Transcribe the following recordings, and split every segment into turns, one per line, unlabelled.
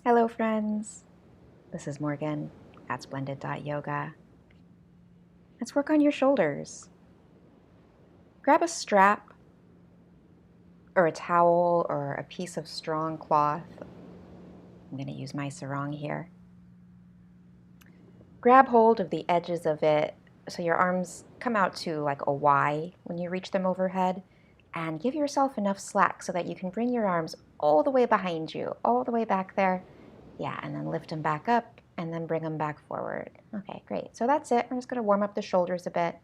Hello friends, this is Morgan at Splendid.yoga. Let's work on your shoulders. Grab a strap or a towel or a piece of strong cloth. I'm going to use my sarong here. Grab hold of the edges of it so your arms come out to like a Y when you reach them overhead, and give yourself enough slack so that you can bring your arms all the way behind you, all the way back there. Yeah, and then lift them back up and then bring them back forward. Okay, great. So that's it. We're just going to warm up the shoulders a bit.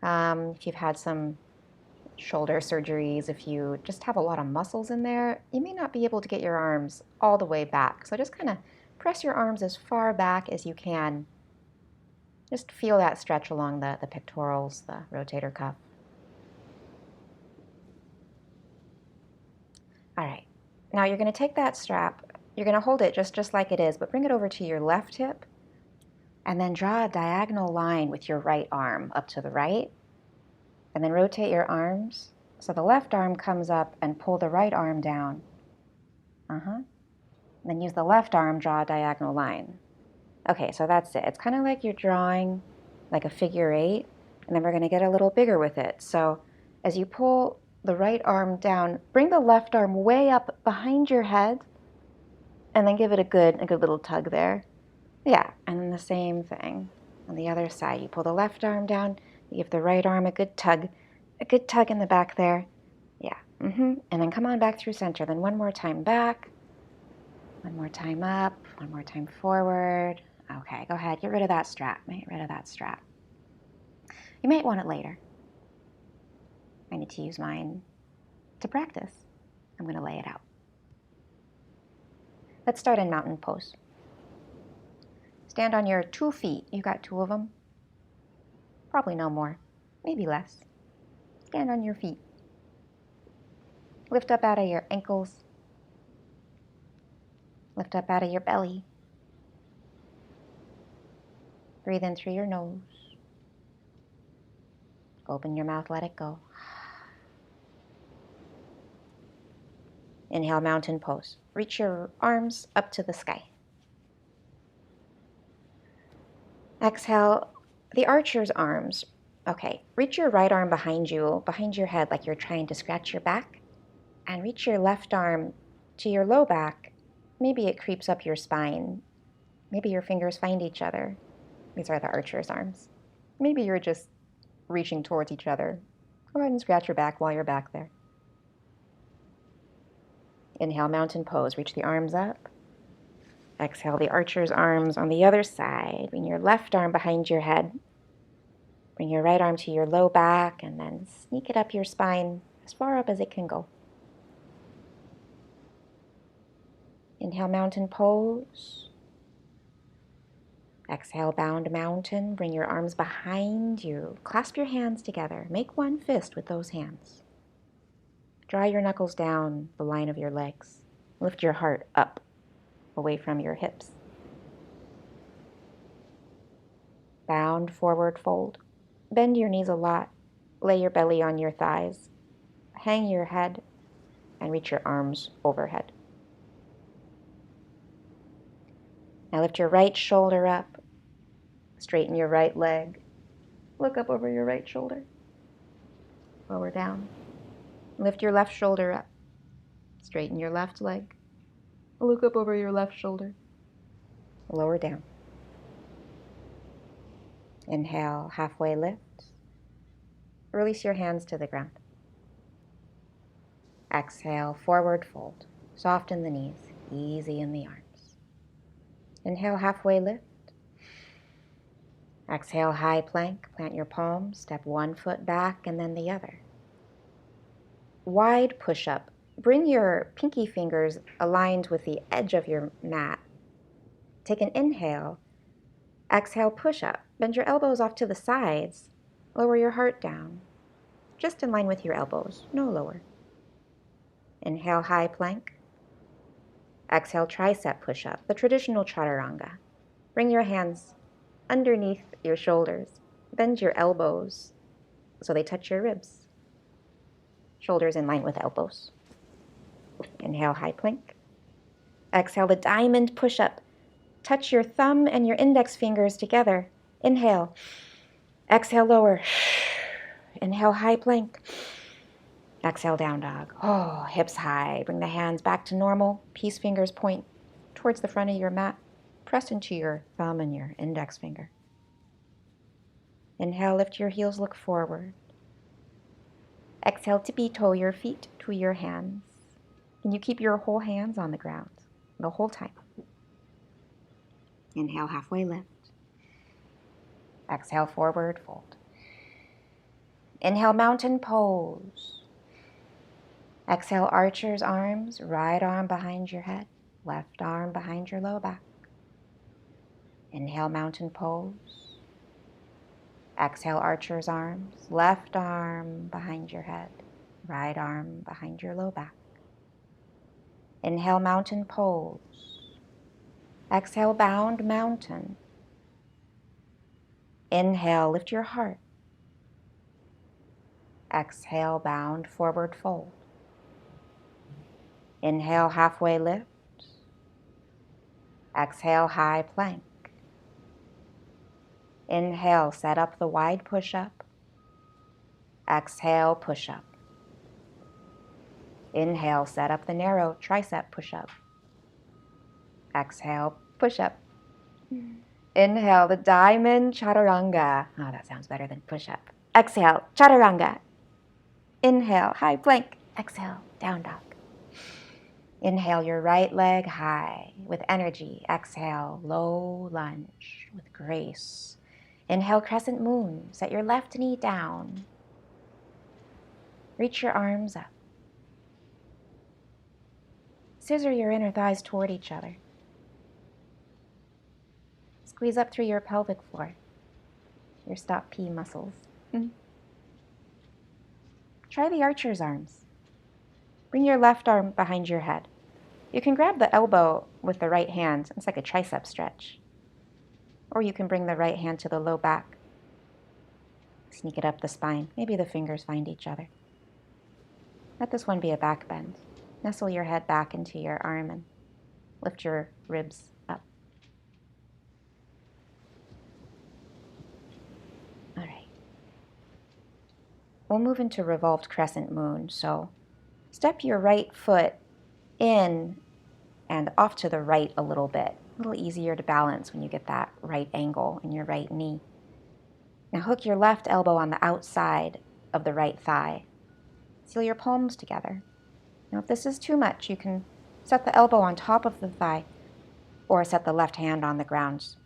If you've had some shoulder surgeries, if you just have a lot of muscles in there, you may not be able to get your arms all the way back. So just kind of press your arms as far back as you can. Just feel that stretch along the pectorals, the rotator cuff. All right. Now you're going to take that strap. You're going to hold it just like it is, but bring it over to your left hip, and then draw a diagonal line with your right arm up to the right, and then rotate your arms so the left arm comes up and pull the right arm down. Then use the left arm, draw a diagonal line. Okay, so that's it. It's kind of like you're drawing like a figure eight, and then we're going to get a little bigger with it. So as you pull the right arm down, bring the left arm way up behind your head, and then give it a good little tug there. Yeah, and then the same thing on the other side. You pull the left arm down, you give the right arm a good tug in the back there. Yeah, and then come on back through center. Then one more time back, one more time up, one more time forward. Okay, go ahead, get rid of that strap. Get rid of that strap. You might want it later. I need to use mine to practice. I'm going to lay it out. Let's start in mountain pose. Stand on your 2 feet. You got 2 of them? Probably no more, maybe less. Stand on your feet. Lift up out of your ankles. Lift up out of your belly. Breathe in through your nose. Open your mouth, let it go. Inhale, mountain pose. Reach your arms up to the sky. Exhale, the archer's arms. Okay, reach your right arm behind you, behind your head, like you're trying to scratch your back. And reach your left arm to your low back. Maybe it creeps up your spine. Maybe your fingers find each other. These are the archer's arms. Maybe you're just reaching towards each other. Go ahead and scratch your back while you're back there. Inhale, mountain pose. Reach the arms up. Exhale, the archer's arms on the other side. Bring your left arm behind your head. Bring your right arm to your low back, and then sneak it up your spine as far up as it can go. Inhale, mountain pose. Exhale, bound mountain. Bring your arms behind you. Clasp your hands together. Make one fist with those hands. Draw your knuckles down the line of your legs. Lift your heart up, away from your hips. Bound forward fold. Bend your knees a lot. Lay your belly on your thighs. Hang your head and reach your arms overhead. Now lift your right shoulder up. Straighten your right leg. Look up over your right shoulder. Lower down. Lift your left shoulder up. Straighten your left leg. Look up over your left shoulder. Lower down. Inhale, halfway lift. Release your hands to the ground. Exhale, forward fold. Soften the knees, easy in the arms. Inhale, halfway lift. Exhale, high plank. Plant your palms, step one foot back and then the other. Wide push-up. Bring your pinky fingers aligned with the edge of your mat. Take an inhale. Exhale, push-up. Bend your elbows off to the sides. Lower your heart down. Just in line with your elbows, no lower. Inhale, high plank. Exhale, tricep push-up, the traditional chaturanga. Bring your hands underneath your shoulders. Bend your elbows so they touch your ribs. Shoulders in line with elbows. Inhale, high plank. Exhale the diamond push-up. Touch your thumb and your index fingers together. Inhale. Exhale, lower. Inhale, high plank. Exhale, down dog. Oh, hips high. Bring the hands back to normal. Peace fingers point towards the front of your mat. Press into your thumb and your index finger. Inhale, lift your heels, look forward. Exhale, tippy toe your feet to your hands. Can you keep your whole hands on the ground the whole time? Inhale, halfway lift. Exhale, forward fold. Inhale, mountain pose. Exhale, archer's arms, right arm behind your head, left arm behind your low back. Inhale, mountain pose. Exhale, archer's arms, left arm behind your head, right arm behind your low back. Inhale, mountain pose. Exhale, bound mountain. Inhale, lift your heart. Exhale, bound forward fold. Inhale, halfway lift. Exhale, high plank. Inhale, set up the wide push-up. Exhale, push-up. Inhale, set up the narrow tricep push-up. Exhale, push-up. Inhale, the diamond chaturanga. Oh, that sounds better than push-up. Exhale, chaturanga. Inhale, high plank. Exhale, down dog. Inhale your right leg high with energy. Exhale, low lunge with grace. Inhale, crescent moon. Set your left knee down. Reach your arms up. Scissor your inner thighs toward each other. Squeeze up through your pelvic floor, your stop P muscles. Try the archer's arms. Bring your left arm behind your head. You can grab the elbow with the right hand. It's like a tricep stretch. Or you can bring the right hand to the low back. Sneak it up the spine. Maybe the fingers find each other. Let this one be a back bend. Nestle your head back into your arm and lift your ribs up. All right. We'll move into revolved crescent moon. So step your right foot in and off to the right a little bit. A little easier to balance when you get that right angle in your right knee. Now hook your left elbow on the outside of the right thigh. Seal your palms together. Now if this is too much, you can set the elbow on top of the thigh or set the left hand on the ground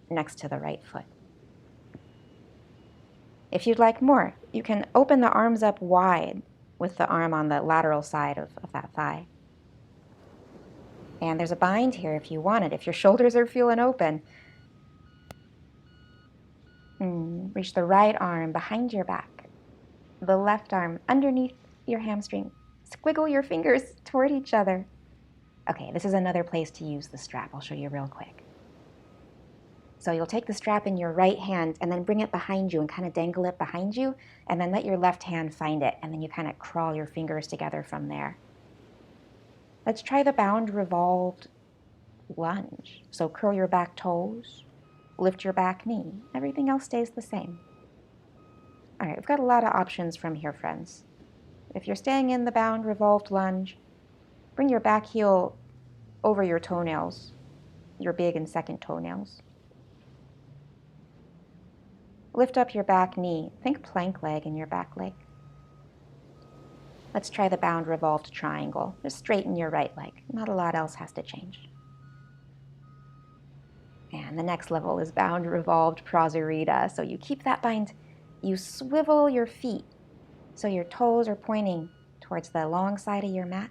next to the right foot. If you'd like more, you can open the arms up wide with the arm on the lateral side of that thigh. And there's a bind here if you want it, if your shoulders are feeling open. Reach the right arm behind your back, the left arm underneath your hamstring. Squiggle your fingers toward each other. Okay, this is another place to use the strap. I'll show you real quick. So you'll take the strap in your right hand and then bring it behind you and kind of dangle it behind you, and then let your left hand find it, and then you kind of crawl your fingers together from there. Let's try the bound revolved lunge. So curl your back toes, lift your back knee. Everything else stays the same. All right, we've got a lot of options from here, friends. If you're staying in the bound revolved lunge, bring your back heel over your toenails, your big and second toenails. Lift up your back knee. Think plank leg in your back leg. Let's try the bound revolved triangle. Just straighten your right leg. Not a lot else has to change. And the next level is bound revolved Prasarita. So you keep that bind. You swivel your feet so your toes are pointing towards the long side of your mat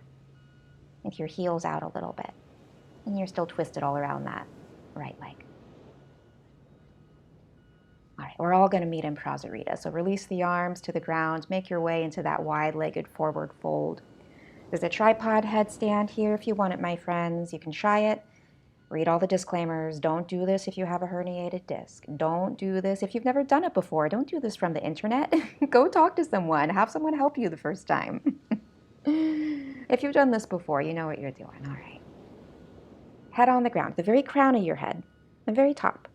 with your heels out a little bit. And you're still twisted all around that right leg. All right, we're all going to meet in Prasarita. So release the arms to the ground. Make your way into that wide-legged forward fold. There's a tripod headstand here if you want it, my friends. You can try it. Read all the disclaimers. Don't do this if you have a herniated disc. Don't do this if you've never done it before. Don't do this from the internet. Go talk to someone. Have someone help you the first time. If you've done this before, you know what you're doing. All right. Head on the ground, the very crown of your head, the very top.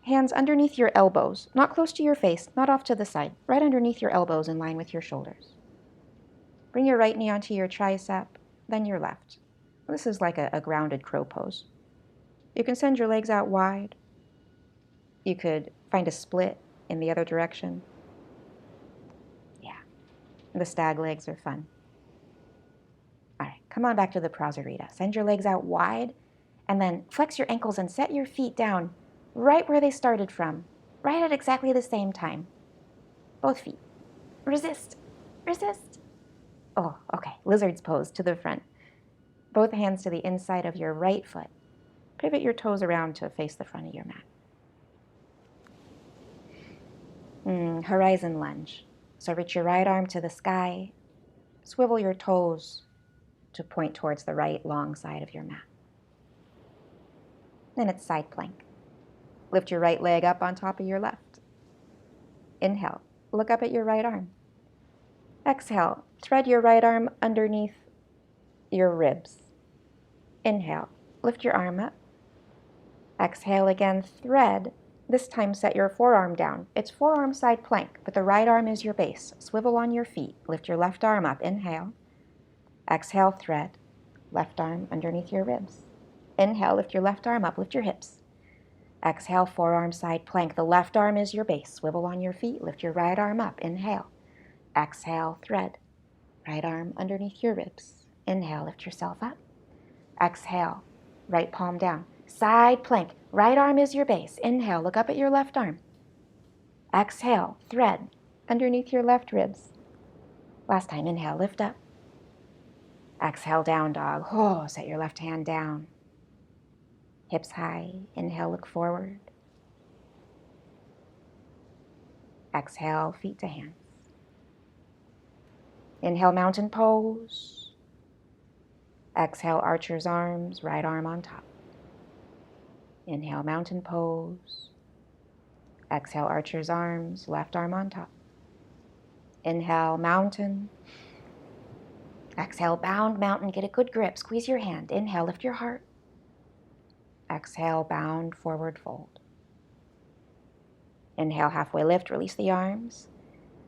Hands underneath your elbows, not close to your face, not off to the side, right underneath your elbows in line with your shoulders. Bring your right knee onto your tricep, then your left. This is like a grounded crow pose. You can send your legs out wide. You could find a split in the other direction. Yeah, the stag legs are fun. All right, come on back to the Prasarita. Send your legs out wide, and then flex your ankles and set your feet down right where they started from, right at exactly the same time. Both feet. Resist. Resist. Oh, okay. Lizard's pose to the front. Both hands to the inside of your right foot. Pivot your toes around to face the front of your mat. Horizon lunge. So reach your right arm to the sky. Swivel your toes to point towards the right long side of your mat. Then it's side plank. Lift your right leg up on top of your left. Inhale, look up at your right arm. Exhale, thread your right arm underneath your ribs. Inhale, lift your arm up. Exhale again, thread. This time set your forearm down. It's forearm side plank, but the right arm is your base. Swivel on your feet. Lift your left arm up. Inhale. Exhale, thread. Left arm underneath your ribs. Inhale, lift your left arm up. Lift your hips. Exhale, forearm side plank. The left arm is your base. Swivel on your feet. Lift your right arm up. Inhale. Exhale, thread. Right arm underneath your ribs. Inhale, lift yourself up. Exhale, right palm down. Side plank. Right arm is your base. Inhale, look up at your left arm. Exhale, thread underneath your left ribs. Last time, inhale, lift up. Exhale, down dog. Oh, set your left hand down. Hips high. Inhale, look forward. Exhale, feet to hands. Inhale, mountain pose. Exhale, archer's arms, right arm on top. Inhale, mountain pose. Exhale, archer's arms, left arm on top. Inhale, mountain. Exhale, bound mountain. Get a good grip. Squeeze your hand. Inhale, lift your heart. Exhale, bound, forward fold. Inhale, halfway lift, release the arms.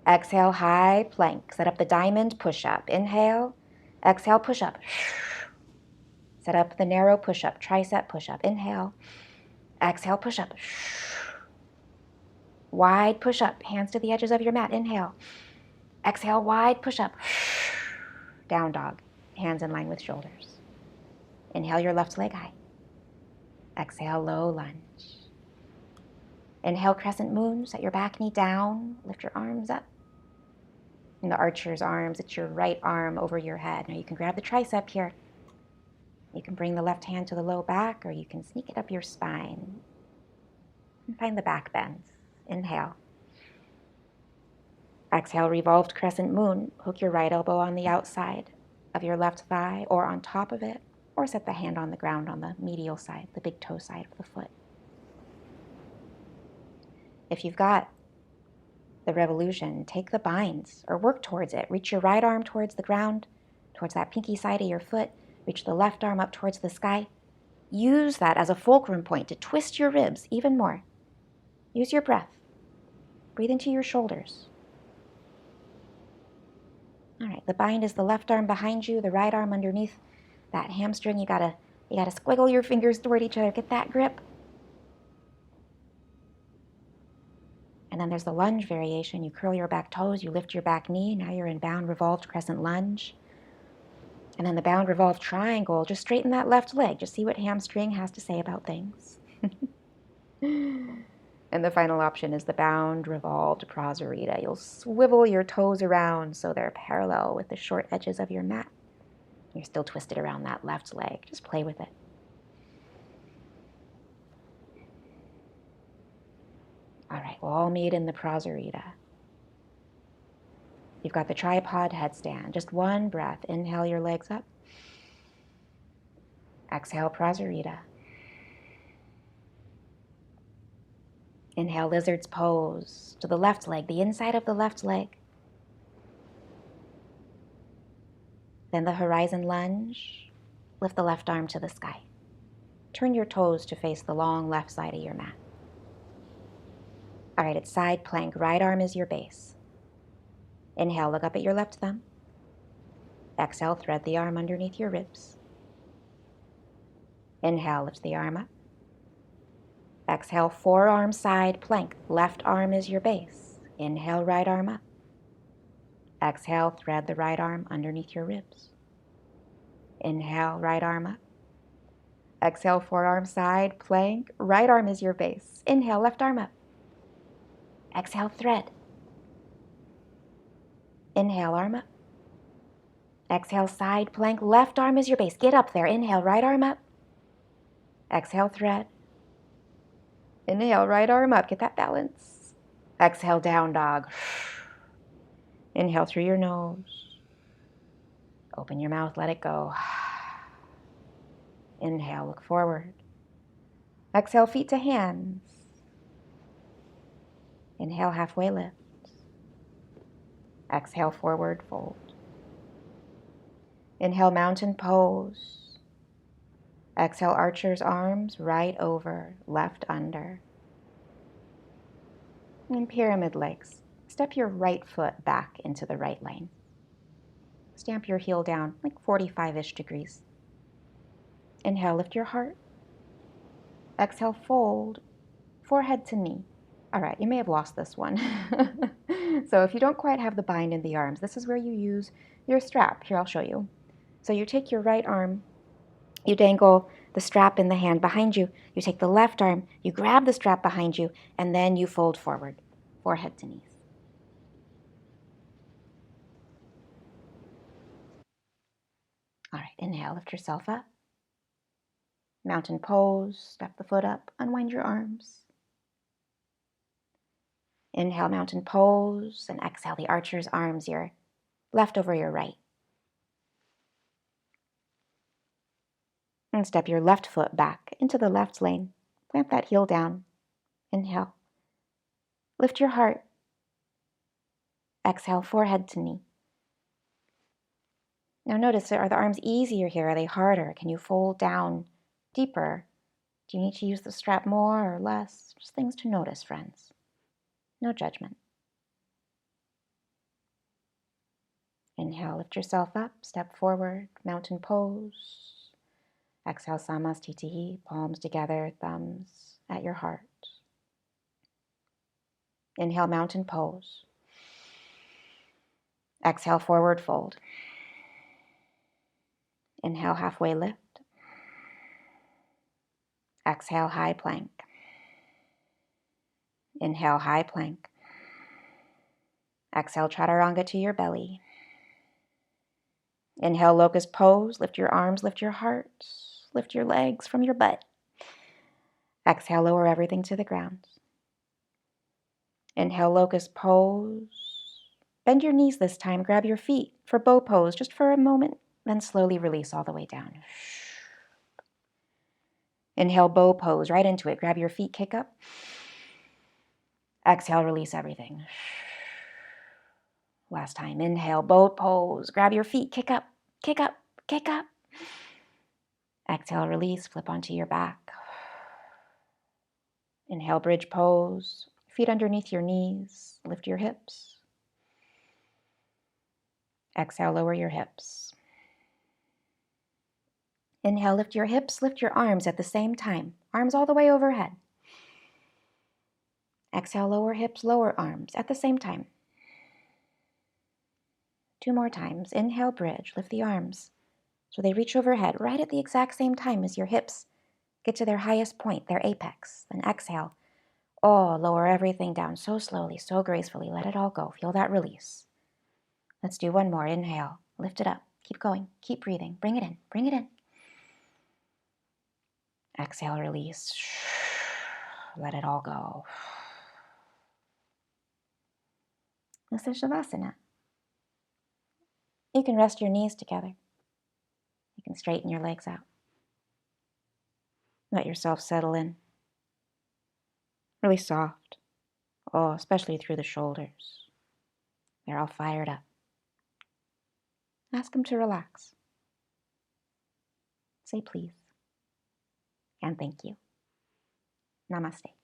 Exhale, high plank. Set up the diamond push-up. Inhale. Exhale, push-up. Set up the narrow push-up, tricep push-up. Inhale. Exhale, push-up. Wide push-up. Hands to the edges of your mat. Inhale. Exhale, wide push-up. Down dog. Hands in line with shoulders. Inhale your left leg high. Exhale, low lunge. Inhale, crescent moon. Set your back knee down. Lift your arms up. In the archer's arms, it's your right arm over your head. Now you can grab the tricep here. You can bring the left hand to the low back, or you can sneak it up your spine. And find the back bend. Inhale. Exhale, revolved crescent moon. Hook your right elbow on the outside of your left thigh or on top of it, or set the hand on the ground on the medial side, the big toe side of the foot. If you've got the revolution, take the binds or work towards it. Reach your right arm towards the ground, towards that pinky side of your foot. Reach the left arm up towards the sky. Use that as a fulcrum point to twist your ribs even more. Use your breath. Breathe into your shoulders. All right, the bind is the left arm behind you, the right arm underneath that hamstring. You gotta squiggle your fingers toward each other. Get that grip. And then there's the lunge variation. You curl your back toes, you lift your back knee. Now you're in bound revolved crescent lunge. And then the bound revolved triangle. Just straighten that left leg. Just see what hamstring has to say about things. And the final option is the bound revolved Prasarita. You'll swivel your toes around so they're parallel with the short edges of your mat. You're still twisted around that left leg. Just play with it. All right, we'll all meet in the Prasarita. You've got the tripod headstand. Just one breath. Inhale your legs up. Exhale, Prasarita. Inhale, lizard's pose to the left leg, the inside of the left leg. Then the horizon lunge. Lift the left arm to the sky. Turn your toes to face the long left side of your mat. All right, it's side plank. Right arm is your base. Inhale, look up at your left thumb. Exhale, thread the arm underneath your ribs. Inhale, lift the arm up. Exhale, forearm side plank. Left arm is your base. Inhale, right arm up. Exhale, thread the right arm underneath your ribs. Inhale, right arm up. Exhale, forearm side plank. Right arm is your base. Inhale, left arm up. Exhale, thread. Inhale, arm up. Exhale, side plank. Left arm is your base. Get up there. Inhale, right arm up. Exhale, thread. Inhale, right arm up. Get that balance. Exhale, down dog. Inhale through your nose. Open your mouth, let it go. Inhale, look forward. Exhale, feet to hands. Inhale, halfway lift. Exhale, forward fold. Inhale, mountain pose. Exhale, archer's arms, right over, left under. And pyramid legs. Step your right foot back into the right lane. Stamp your heel down like 45-ish degrees. Inhale, lift your heart. Exhale, fold, forehead to knee. All right, you may have lost this one. So if you don't quite have the bind in the arms, this is where you use your strap. Here, I'll show you. So you take your right arm, you dangle the strap in the hand behind you. You take the left arm, you grab the strap behind you, and then you fold forward, forehead to knees. All right, inhale, lift yourself up. Mountain pose, step the foot up, unwind your arms. Inhale, mountain pose, and exhale, the archer's arms, your left over your right. And step your left foot back into the left lane. Plant that heel down. Inhale. Lift your heart. Exhale, forehead to knee. Now notice, are the arms easier here? Are they harder? Can you fold down deeper? Do you need to use the strap more or less? Just things to notice, friends. No judgment. Inhale, lift yourself up, step forward, mountain pose. Exhale, Samastitihi, palms together, thumbs at your heart. Inhale, mountain pose. Exhale, forward fold. Inhale, halfway lift. Exhale, high plank. Inhale, high plank. Exhale, chaturanga to your belly. Inhale, locust pose. Lift your arms, lift your heart. Lift your legs from your butt. Exhale, lower everything to the ground. Inhale, locust pose. Bend your knees this time. Grab your feet for bow pose just for a moment. Then slowly release all the way down. Inhale, bow pose. Right into it. Grab your feet, kick up. Exhale, release everything. Last time. Inhale, boat pose. Grab your feet, kick up, kick up, kick up. Exhale, release, flip onto your back. Inhale, bridge pose. Feet underneath your knees. Lift your hips. Exhale, lower your hips. Inhale, lift your hips, lift your arms at the same time. Arms all the way overhead. Exhale, lower hips, lower arms at the same time. 2 more times. Inhale, bridge, lift the arms so they reach overhead right at the exact same time as your hips get to their highest point, their apex. Then exhale. Oh, lower everything down so slowly, so gracefully. Let it all go. Feel that release. Let's do one more. Inhale. Lift it up. Keep going. Keep breathing. Bring it in. Bring it in. Exhale, release. Let it all go. This is Shavasana. You can rest your knees together. You can straighten your legs out. Let yourself settle in. Really soft. Oh, especially through the shoulders. They're all fired up. Ask them to relax. Say please. and thank you. Namaste.